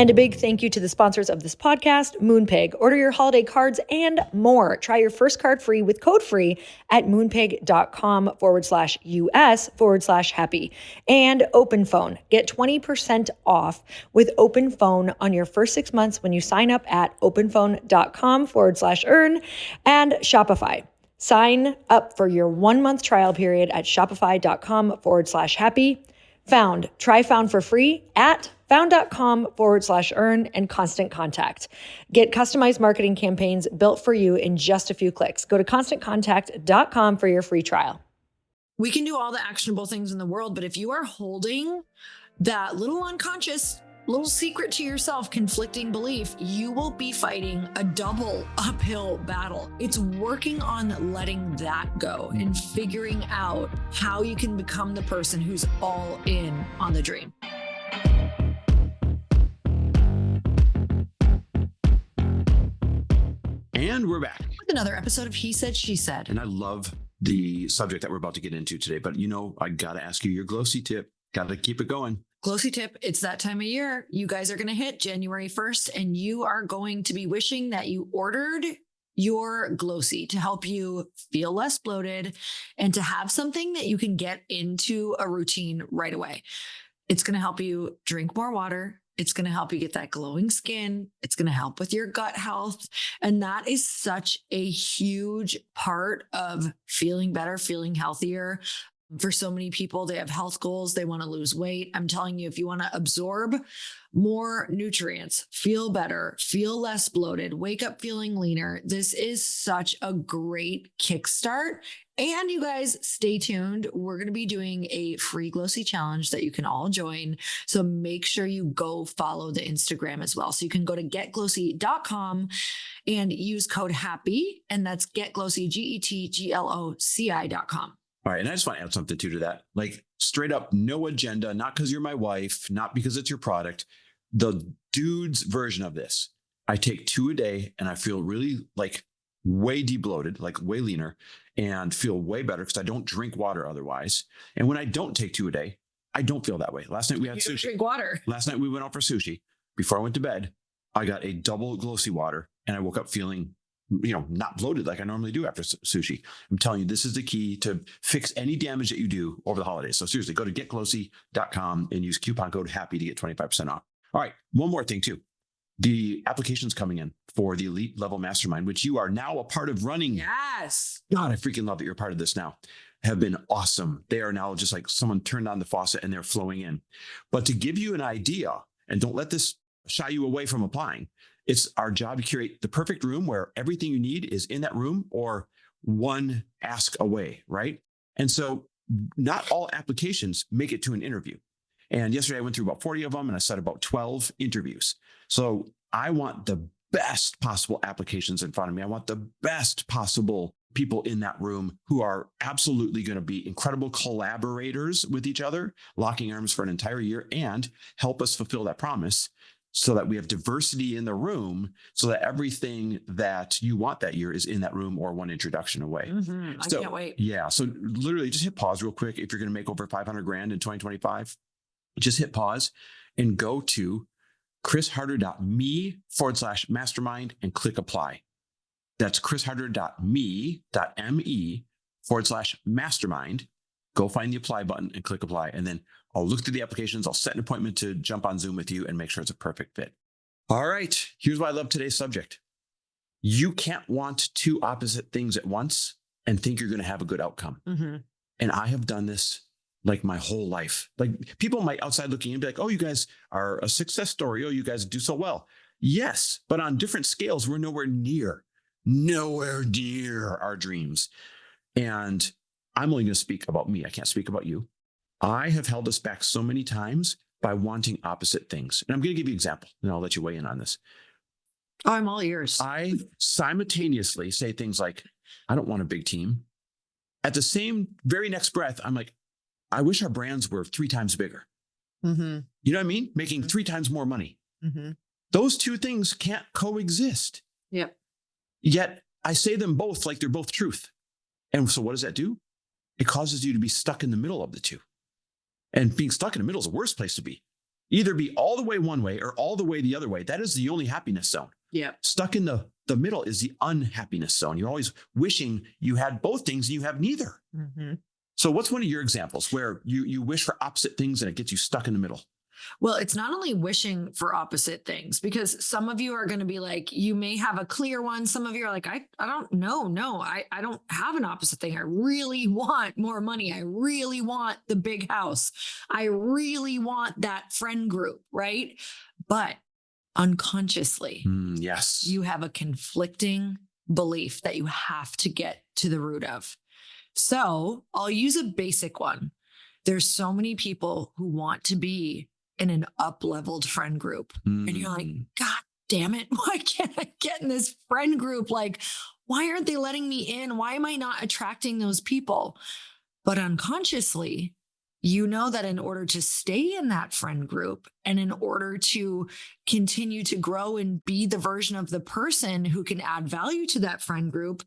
And a big thank you to the sponsors of this podcast, Moonpig. Order your holiday cards and more. Try your first card free with code free at moonpig.com/US/happy. And Open Phone. Get 20% off with Open Phone on your first 6 months when you sign up at openphone.com/earn and Shopify. Sign up for your 1-month trial period at shopify.com/happy. Found. Try Found for free at found.com/earn and Constant Contact. Get customized marketing campaigns built for you in just a few clicks. Go to constantcontact.com for your free trial. We can do all the actionable things in the world, but if you are holding that little unconscious, little secret to yourself, conflicting belief, you will be fighting a double uphill battle. It's working on letting that go and figuring out how you can become the person who's all in on the dream. And we're back with another episode of He Said, She Said. And I love the subject that we're about to get into today, but I got to ask you your glossy tip. Got to keep it going. Glossy tip. It's that time of year. You guys are going to hit January 1st and you are going to be wishing that you ordered your glossy to help you feel less bloated and to have something that you can get into a routine right away. It's going to help you drink more water. It's going to help you get that glowing skin. It's going to help with your gut health. And that is such a huge part of feeling better, feeling healthier. For so many people, they have health goals. They want to lose weight. I'm telling you, if you want to absorb more nutrients, feel better, feel less bloated, wake up feeling leaner, this is such a great kickstart. And you guys, stay tuned. We're going to be doing a free glossy challenge that you can all join. So make sure you go follow the Instagram as well. So you can go to getglossy.com and use code HAPPY. And that's getglossy, GETGLOCI.com. All right. And I just want to add something to that. Like straight up, no agenda, not because you're my wife, not because it's your product. The dude's version of this. I take 2 a day and I feel really like way debloated, like way leaner and feel way better because I don't drink water otherwise. And when I don't take 2 a day, I don't feel that way. Last night we had sushi. Drink water. Last night we went out for sushi. Before I went to bed, I got a double glossy water and I woke up feeling not bloated like I normally do after sushi. I'm telling you, this is the key to fix any damage that you do over the holidays. So seriously, go to getglossy.com and use coupon code HAPPY to get 25% off. All right. One more thing too. The applications coming in for the elite level mastermind, which you are now a part of running. Yes. God, I freaking love that you're a part of this now. Have been awesome. They are now just like someone turned on the faucet and they're flowing in. But to give you an idea, and don't let this shy you away from applying, it's our job to curate the perfect room where everything you need is in that room or one ask away, right? And so not all applications make it to an interview. And yesterday I went through about 40 of them and I set about 12 interviews. So I want the best possible applications in front of me. I want the best possible people in that room who are absolutely going to be incredible collaborators with each other, locking arms for an entire year and help us fulfill that promise so that we have diversity in the room so that everything that you want that year is in that room or one introduction away. Mm-hmm. I can't wait. Yeah. So literally just hit pause real quick. If you're going to make over 500 grand in 2025, just hit pause and go to chrisharder.me/mastermind and click apply. That's chrisharder.me.me/mastermind. Go find the apply button and click apply. And then I'll look through the applications. I'll set an appointment to jump on Zoom with you and make sure it's a perfect fit. All right. Here's why I love today's subject. You can't want two opposite things at once and think you're going to have a good outcome. Mm-hmm. And I have done this like my whole life. Like people might outside looking in be like, oh, you guys are a success story. Oh, you guys do so well. Yes. But on different scales, we're nowhere near our dreams. And I'm only going to speak about me. I can't speak about you. I have held us back so many times by wanting opposite things. And I'm going to give you an example and I'll let you weigh in on this. Oh, I'm all ears. I simultaneously say things like, I don't want a big team. At the same very next breath, I'm like, I wish our brands were 3 times bigger. Mm-hmm. You know what I mean? Making 3 times more money. Mm-hmm. Those two things can't coexist. Yep. Yet I say them both like they're both truth. And so what does that do? It causes you to be stuck in the middle of the two. And being stuck in the middle is the worst place to be. Either be all the way one way or all the way the other way. That is the only happiness zone. Yeah. Stuck in the middle is the unhappiness zone. You're always wishing you had both things and you have neither. Mm-hmm. So what's one of your examples where you wish for opposite things and it gets you stuck in the middle? Well, it's not only wishing for opposite things, because some of you are going to be like, you may have a clear one. Some of you are like, I don't know. No, I don't have an opposite thing. I really want more money. I really want the big house. I really want that friend group, right? But unconsciously, Yes. you have a conflicting belief that you have to get to the root of. So I'll use a basic one. There's so many people who want to be in an up-leveled friend group. And you're like, God damn it. Why can't I get in this friend group? Like, why aren't they letting me in? Why am I not attracting those people? But unconsciously, you know that in order to stay in that friend group and in order to continue to grow and be the version of the person who can add value to that friend group,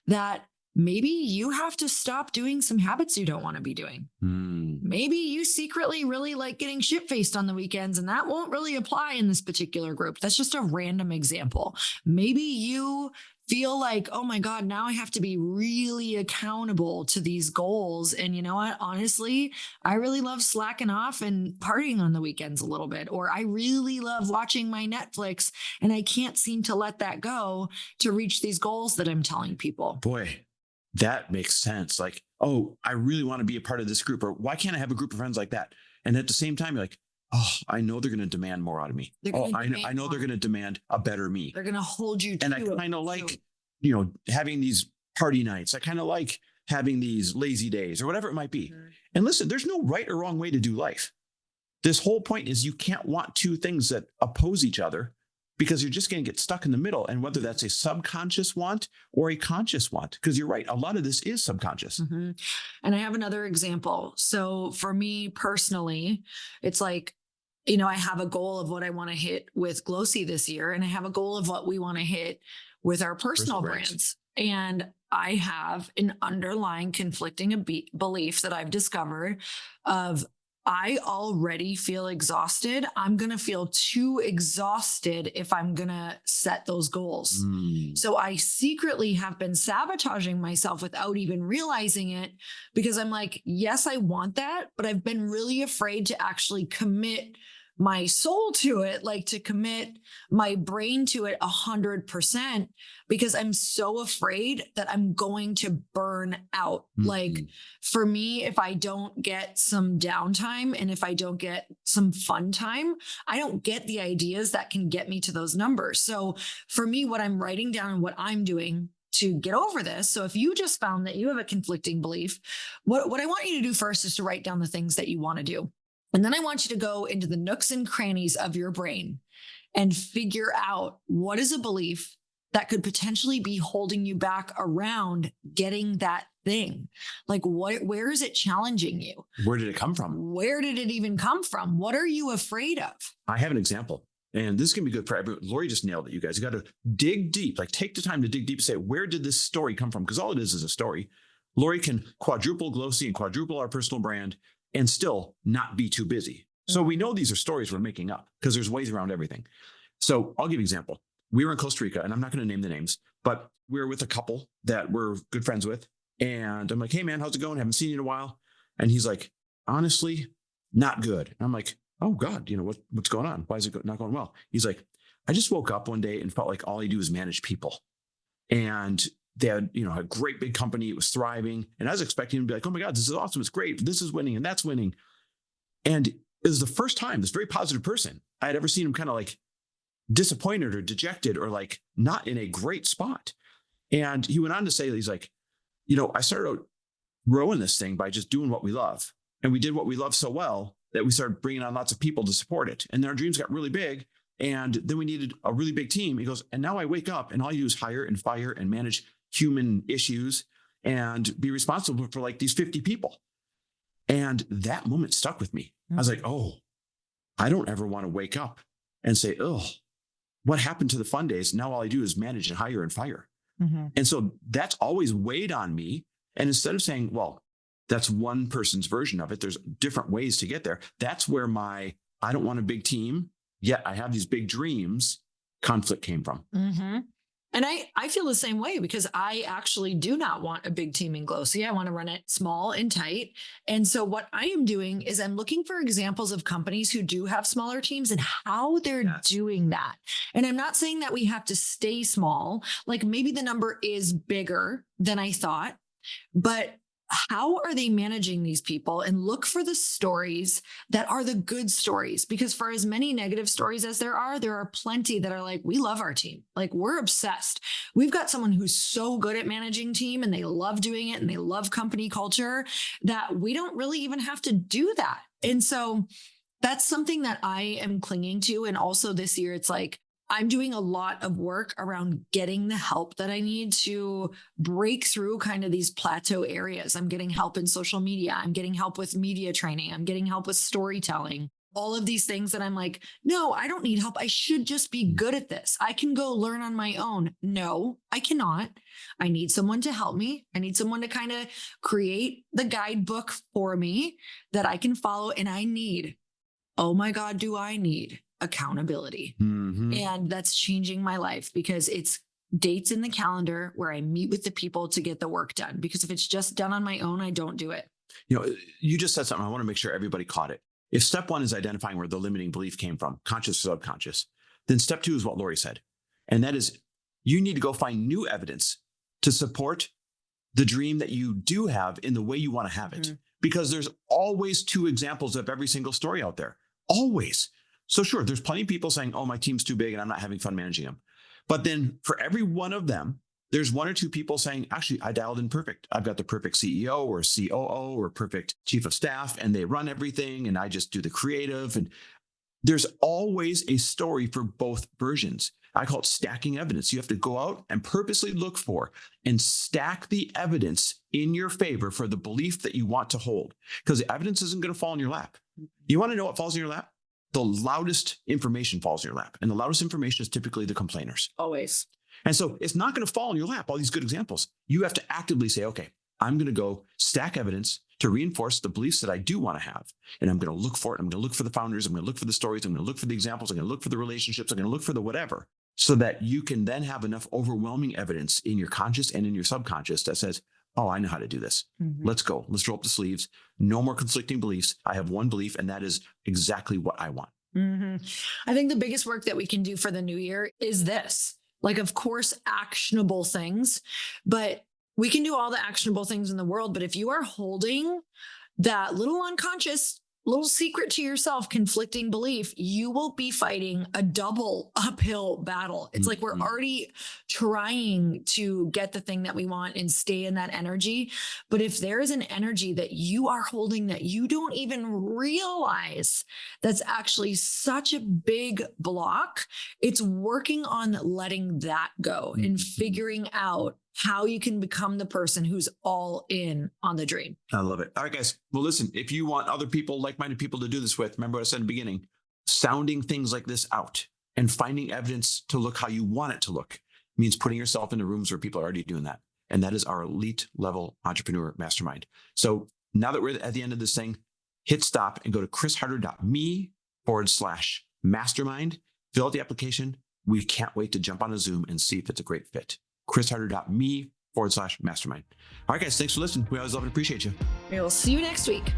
that maybe you have to stop doing some habits you don't want to be doing. Maybe you secretly really like getting shit-faced on the weekends, and that won't really apply in this particular group. That's just a random example. Maybe you feel like, oh my God, now I have to be really accountable to these goals. And you know what? Honestly, I really love slacking off and partying on the weekends a little bit, or I really love watching my Netflix and I can't seem to let that go to reach these goals that I'm telling people. Boy, that makes sense. Like, oh, I really want to be a part of this group, or why can't I have a group of friends like that? And at the same time, you're like, oh, I know they're going to demand more out of me. I know they're going to demand a better me. They're going to hold you to it. And I kind of like, having these party nights. I kind of like having these lazy days or whatever it might be. And listen, there's no right or wrong way to do life. This whole point is you can't want two things that oppose each other, because you're just going to get stuck in the middle. And whether that's a subconscious want or a conscious want, because you're right, a lot of this is subconscious. And I have another example. So for me personally, it's like, I have a goal of what I want to hit with Glossy this year. And I have a goal of what we want to hit with our personal brands. And I have an underlying conflicting belief that I've discovered of, I already feel exhausted. I'm going to feel too exhausted if I'm going to set those goals. So I secretly have been sabotaging myself without even realizing it, because I'm like, yes, I want that, but I've been really afraid to actually commit my soul to it, like to commit my brain to it 100%, because I'm so afraid that I'm going to burn out. Like for me, if I don't get some downtime and if I don't get some fun time, I don't get the ideas that can get me to those numbers. So for me, what I'm writing down and what I'm doing to get over this. So if you just found that you have a conflicting belief, what I want you to do first is to write down the things that you want to do. And then I want you to go into the nooks and crannies of your brain and figure out what is a belief that could potentially be holding you back around getting that thing. Like where is it challenging you? Where did it come from? Where did it even come from? What are you afraid of? I have an example, and this can be good for everyone. Lori just nailed it, you guys. You got to dig deep, like take the time to dig deep and say, where did this story come from? Because all it is a story. Lori can quadruple Glossy and quadruple our personal brand and still not be too busy. So we know these are stories we're making up because there's ways around everything. So I'll give you an example. We were in Costa Rica, and I'm not going to name the names, but we were with a couple that we're good friends with. And I'm like, hey man, how's it going? Haven't seen you in a while. And he's like, honestly, not good. And I'm like, oh God, what's going on? Why is it not going well? He's like, I just woke up one day and felt like all I do is manage people. And they had, a great big company. It was thriving. And I was expecting him to be like, oh my God, this is awesome. It's great. This is winning and that's winning. And it was the first time this very positive person I had ever seen him kind of like disappointed or dejected or like not in a great spot. And he went on to say, he's like, I started out growing this thing by just doing what we love. And we did what we love so well that we started bringing on lots of people to support it. And then our dreams got really big. And then we needed a really big team. He goes, and now I wake up and all you do is hire and fire and manage human issues and be responsible for like these 50 people. And that moment stuck with me. I was like, oh, I don't ever want to wake up and say, oh, what happened to the fun days? Now all I do is manage and hire and fire. And so that's always weighed on me. And instead of saying, well, that's one person's version of it, there's different ways to get there. That's where my I don't want a big team, yet I have these big dreams, conflict came from. Mm-hmm. And I feel the same way because I actually do not want a big team in Glossy. I want to run it small and tight. And so what I am doing is I'm looking for examples of companies who do have smaller teams and how they're doing that. And I'm not saying that we have to stay small. Like maybe the number is bigger than I thought, but how are they managing these people? And look for the stories that are the good stories, because for as many negative stories as there are plenty that are like, we love our team. Like we're obsessed. We've got someone who's so good at managing team and they love doing it and they love company culture that we don't really even have to do that. And so that's something that I am clinging to. And also this year, it's like, I'm doing a lot of work around getting the help that I need to break through kind of these plateau areas. I'm getting help in social media. I'm getting help with media training. I'm getting help with storytelling. All of these things that I'm like, no, I don't need help. I should just be good at this. I can go learn on my own. No, I cannot. I need someone to help me. I need someone to kind of create the guidebook for me that I can follow. And I need, oh my God, do I need accountability. Mm-hmm. And that's changing my life because it's dates in the calendar where I meet with the people to get the work done. Because if it's just done on my own, I don't do it. You know, you just said something. I want to make sure everybody caught it. If step one is identifying where the limiting belief came from, conscious or subconscious, then step two is what Lori said. And that is you need to go find new evidence to support the dream that you do have in the way you want to have it. Mm-hmm. Because there's always two examples of every single story out there. Always. So sure, there's plenty of people saying, oh, my team's too big and I'm not having fun managing them. But then for every one of them, there's one or two people saying, actually, I dialed in perfect. I've got the perfect CEO or COO or perfect chief of staff, and they run everything and I just do the creative. And there's always a story for both versions. I call it stacking evidence. You have to go out and purposely look for and stack the evidence in your favor for the belief that you want to hold, because the evidence isn't going to fall in your lap. You want to know what falls in your lap? The loudest information falls in your lap. And the loudest information is typically the complainers. Always. And so it's not going to fall in your lap, all these good examples. You have to actively say, okay, I'm going to go stack evidence to reinforce the beliefs that I do want to have. And I'm going to look for it. I'm going to look for the founders. I'm going to look for the stories. I'm going to look for the examples. I'm going to look for the relationships. I'm going to look for the whatever, so that you can then have enough overwhelming evidence in your conscious and in your subconscious that says, oh, I know how to do this. Mm-hmm. Let's go. Let's roll up the sleeves. No more conflicting beliefs. I have one belief, and that is exactly what I want. Mm-hmm. I think the biggest work that we can do for the new year is this. Like, of course, actionable things, but we can do all the actionable things in the world. But if you are holding that little unconscious, little secret to yourself, conflicting belief, you will be fighting a double uphill battle. It's like we're already trying to get the thing that we want and stay in that energy. But if there is an energy that you are holding that you don't even realize that's actually such a big block, it's working on letting that go and figuring out how you can become the person who's all in on the dream. I love it. All right, guys. Well, listen, if you want other people, like-minded people to do this with, remember what I said in the beginning, sounding things like this out and finding evidence to look how you want it to look means putting yourself into rooms where people are already doing that. And that is our elite level entrepreneur mastermind. So now that we're at the end of this thing, hit stop and go to chrisharder.me/mastermind, fill out the application. We can't wait to jump on a Zoom and see if it's a great fit. chrisharder.me/mastermind. All right, guys, thanks for listening. We always love and appreciate you. We'll see you next week.